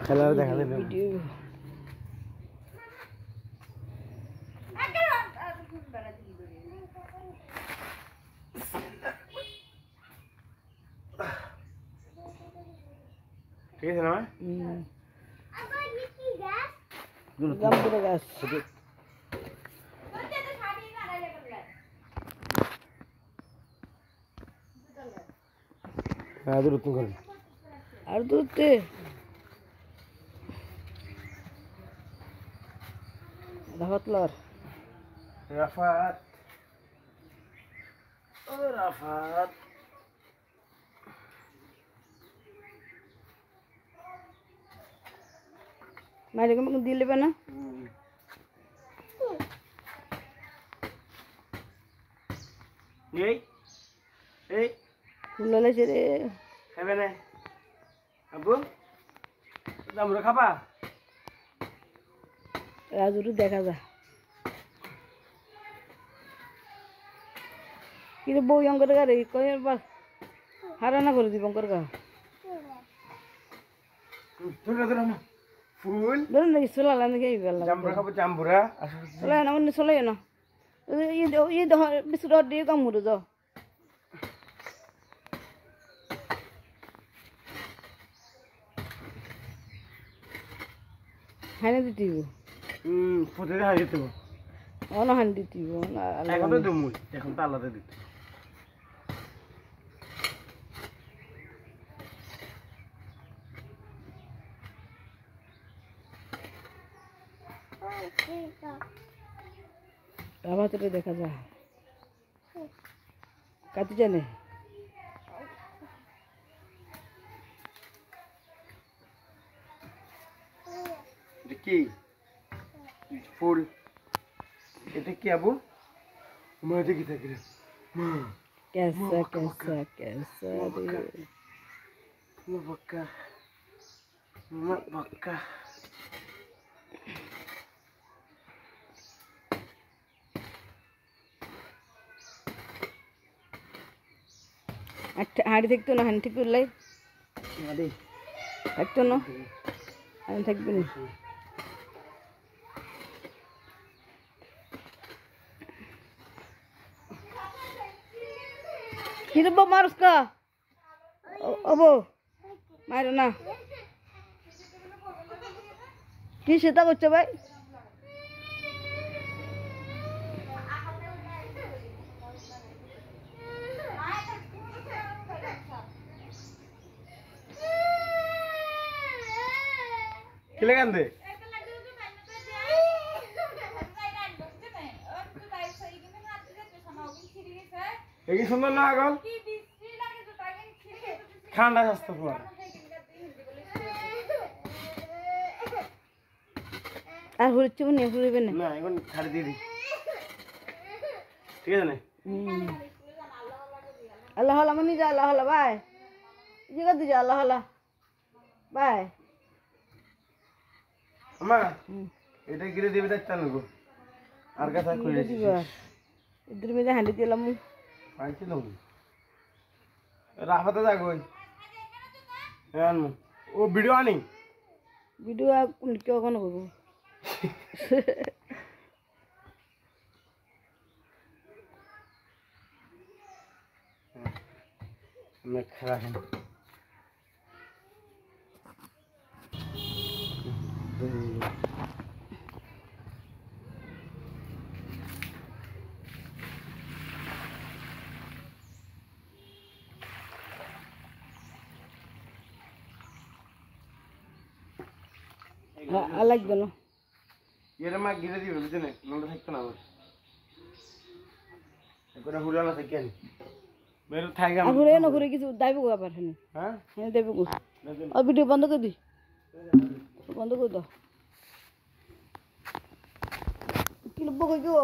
খেলা দেখা যাবে ভিডিও ঠিক আছে না জামপুরা গাছ দূর তুমি করবে আর দূরতে রাফাতলার রাফাত ও রাফাত মাইরে কম দিয়ে নেবে না এই এই ফুল লাইছে রে খাবে না আব্বু জামরুল খাবা রাজুর দেখা যা কিন্তু বউ অঙ্কর গাড়ি কই হারানা করে দিব অঙ্কর গা ধরে ধরে না ফুল ধরুন নাকি চলালাম নাকি জামরুল খাবো জামবুরা চলাই না অন্য চলাই না ইয়ে বিস্কুট দিয়ে কামড়ে যাও হানে দিতিব প্রতিদিন হাই দিতে অন হান দিতিব এখন তো দুমুল এখন তো আলাদা দিতে রাভাতরে দেখা যায় কাটি জানে কি ফুল এটা কি আবু মা এটা কি থাকে कैसा कैसा कैसा रे মা বাক্কা মা বাক্কা একটা হাঁড়ি থাকতো না হাঁড়ি ঠিক করলাই আরে থাকতো না আমি থাকবি না কিন্তু বউ মারুস কা ও বউ মারো না কি সেটা করছো ভাই খেলে কান্দে এই সুন্দর না আগল ঠান্ডা স্বাস্থ্য তোমার আর হচ্ছে মনে হইবে না না এখন ছাড়ি দিয়ে দিই ঠিক আছে না আল্লাহ আল্লাহ মনি যা আল্লাহ আল্লাহ বাই জিগা দি যা আল্লাহ আল্লাহ বাই আমা এটা গিরে দিবে দেখতে না গো আর কথা কইলে দিবা ইদুর মধ্যে হাঁড়ি দিলাম পাইছিল রাফাতে যাগো হ্যাঁ ও ভিডিও আনি ভিডিও কোন কেউ কোন করবো मैं खड़ा है अलग दोनों ये रे मां गिरे दिबे बुझने नंदा থাকতো না আমার একবার হুলালা থাকে নি মেরে থাইগা আর ঘুরে না ঘুরে কিছু দাইবো আবার হ্যাঁ হ্যাঁ হ্যাঁ দেবো আর ভিডিও বন্ধ করে দি বন্ধ করে দাও কি লোক কই গো